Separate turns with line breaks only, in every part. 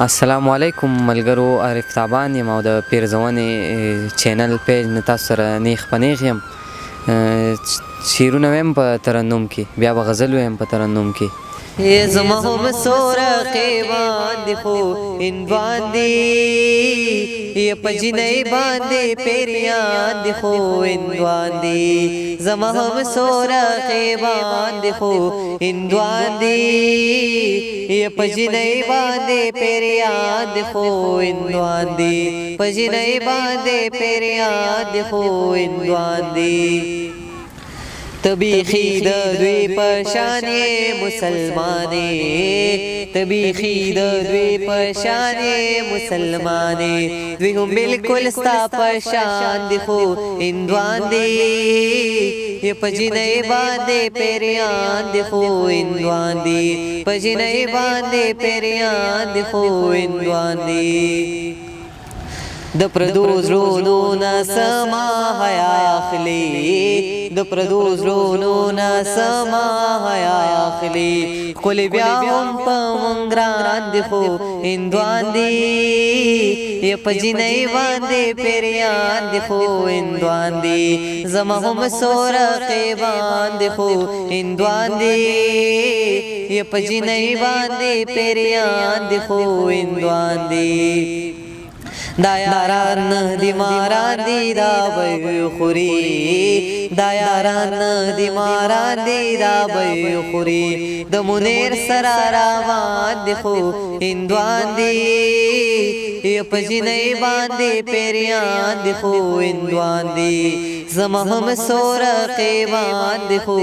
السلام علیکم ملګرو، عارف تابان یم او د پیرزونې چینل پیج نه تاسو سره نیغ په نیغ یم. شعرونه ویم په ترنم کې، بیا به غزل ویم په ترنم کې.
زما هم سورقې باندې خو هندوان دي، په جنۍ باندې پیریان دي خو هندوان دي. زما هم سورقې باندې خو هندوان دي، په جنۍ باندې پیریان دي خو هندوان دي. په جنۍ باندې پیریان دي خو هندوان دي. تبیخی د دوی پشان مسلمانی، تبیخی د دوی پشان مسلمانی. دوی هم بالکل ستا پشان دی خو هندوان دی، په جنۍ باندې پیریان دی خو هندوان دی. په جنۍ باندې پیریان دی خو هندوان دی. د پردو زړونو نه سما حیا اخلي، د پردو زړونو نه سما حیا اخلي. ښکلي بیا هم په موږ ګران دي خو هندوان دي، په جنۍ باندې پیریان دي خو هندوان دي. زما هم سورقې باندې خو هندوان دي، په جنۍ باندې پیریان دي خو هندوان دي. دا یاران دی ماران دی دا بی خوری، دا یاران دی ماران دی دا بی خوری. د منیر سرا روان دی خو هندوان دی، په جنۍ باندې پیریان دی خو هندوان دی. زما هم سورقې باندې خو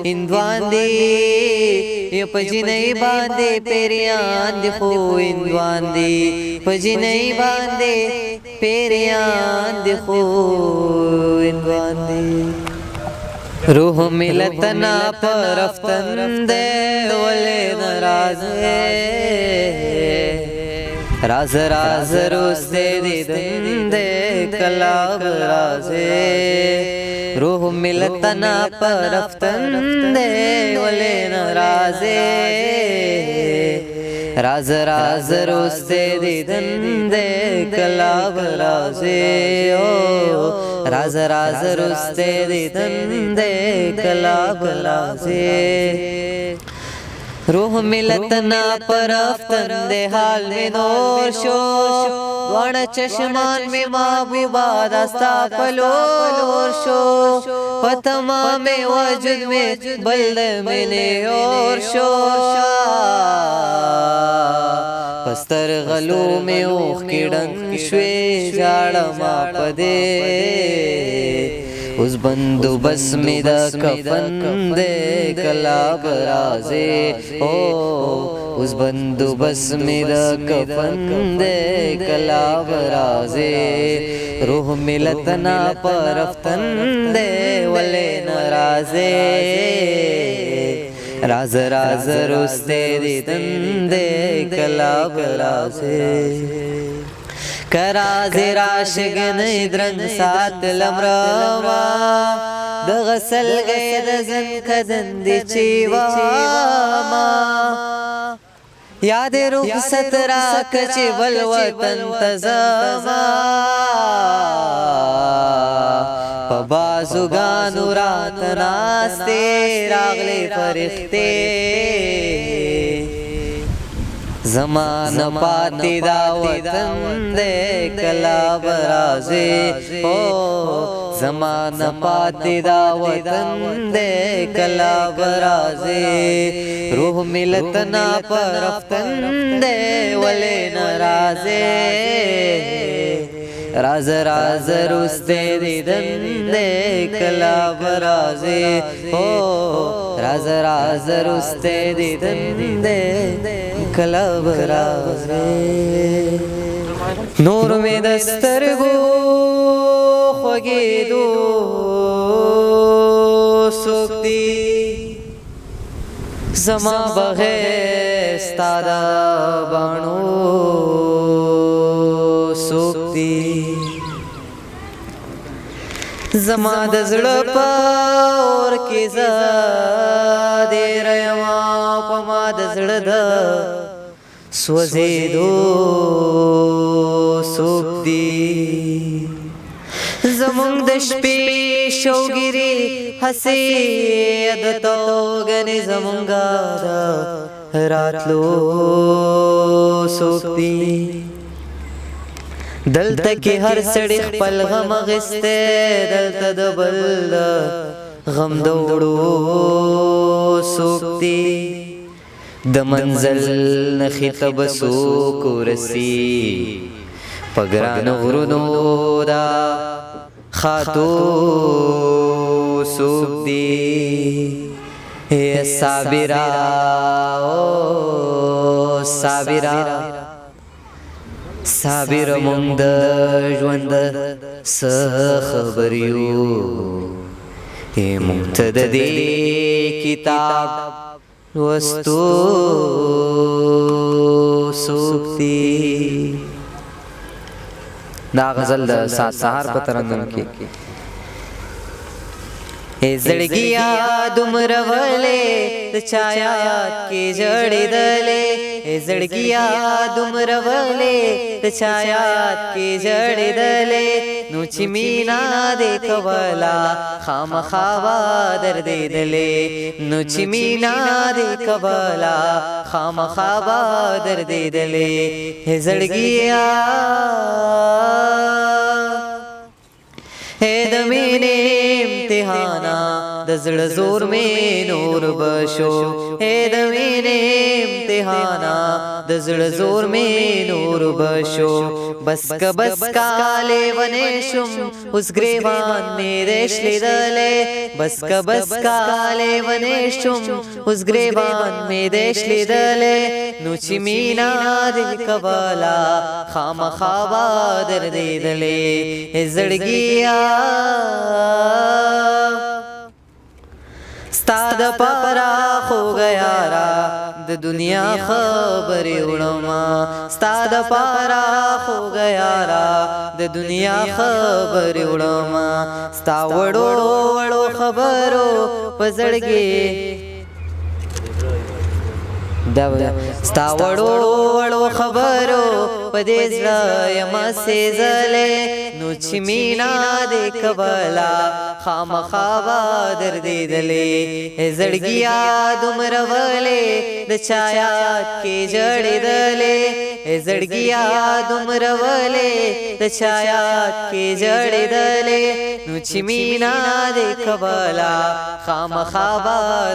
هندوان دی، په جنۍ باندې پیریان دی خو هندوان دی. په جنۍ باندې پیریان دی خو هندوان دی. روح ملتنا پرفتن دے ولې ناراض راز راز روز دے دیدن دے کلاب راز. روح ملتنا پرفتن دے ولې ناراض راز راز روز دے دیدن دے کلاب راز. راز راز روز دے دیدن دے کلاب راز. روح ملتنا پرفتن دے حال میں نور شو، دوڑا چشمان میں محبوبہ دستا پلور شو. پتمام وجود میں بلد میں نے اور شو، پستر غلو میں اوخ کی ڈنگ شوی جاڑا ما پدے. اس بندو بس میں دا کفن دے کلاب رازے. اس بندو بس میں دا کفن دے کلاب رازے. روح ملتنا پرفتن دے ولې ناراضے راز راز روز دے دیدن دے کلاب رازے. کراز راشگن درنگ سات لمرما، د غسل گئی د زن کدن دی چیواما. یاد رخصت راک چی بل وطن تزما، پا بازو گانو رات ناستے راغلے فرختے. زمان پاتی دا وطن دے کلاب رازے. زمان پاتی دا وطن دے کلاب رازے. روح ملتنا پرفتن دے ولې ناراضے راز راز روز دے دیدن دے کلاب رازے. راز راز روز دے دیدن دے کلاب رازے. نور میں دسترگو خوگی دو سوکتی، زما بغیر ستادا بانو سوکتی. زما د زړه پاور کې زادې رما، په ما د زړه د سوځېدو څوک دي زمونږ د شپې شوګیري هسې د توګنې زمونږه د راتلو څوک دي دلته کې هر سړی خپل غم اخیستی دلته د بل غم د وړو څوک دي د منزل نخې ته به څوک ورسي په ګرانو غرونو دا خاتو څوک دي صابرا او صابرا صابر مونږ د ژوند څه خبر یو مونږ ته د دې کتاب لوستو څوک دي دا غزل د سات سهار په ترنم کې زړګیا دومره ولې د چا یاد کې جړېدلې زړګیا دومره ولې د چا یاد کې جړېدلې نو چې مینا دې کولا خامخا دردېدلې نو چې مینا دې کولا خامخا دردېدلې زړګیا د مینې امتحانا د زړه زور مې نور بشو د مینې امتحانا د زړه زور مې نور بشو بس کاله ونې شم اوس ګریوان مې ریش لیدلې بس کاله ونې شم اوس ګریوان مې ریش لیدلې نو چې مینا دې کولا خامخا دردېدلې زړګیا ستا د پارا خو گیا را د دنیا خبرې وړما ستا د پارا خو گیا را د دنیا خبرې وړما ستا وړو وړو خبرو په زړګي ستا وړو وړو خبرو په دې زړه یم سېزلې نو چې مینا دې کولا خامخا دردېدلې زړګیا دومره ولې د چا یاد کې جړېدلې زړګیا دومره ولې د چا یاد کې جړېدلې نو چې مینا دې کولا خامخا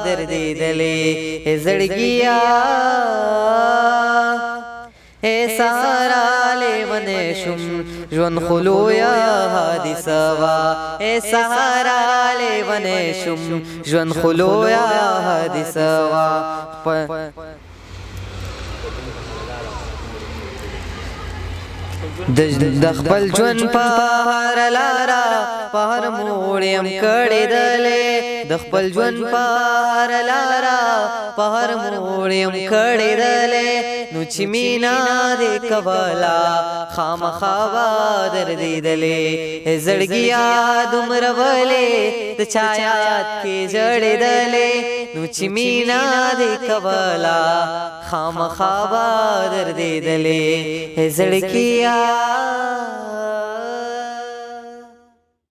دردېدلې زړګیا سارا لیوانې شم ژوند خلویا حادثه وا سارا لیوانې شم ژوند خلویا حادثه وا د خپل ژوند په هر لارا په هر موړ يم کړې دلې د خپل ژوند په هر لارا په هر موړ يم کړې دلې نو چې مینا دې کولا خامخا دردېدلې زړګیا دومره ولې د چا یاد کې جړېدلې نو چې مینا دې کولا خامخا دردېدلې زړګیا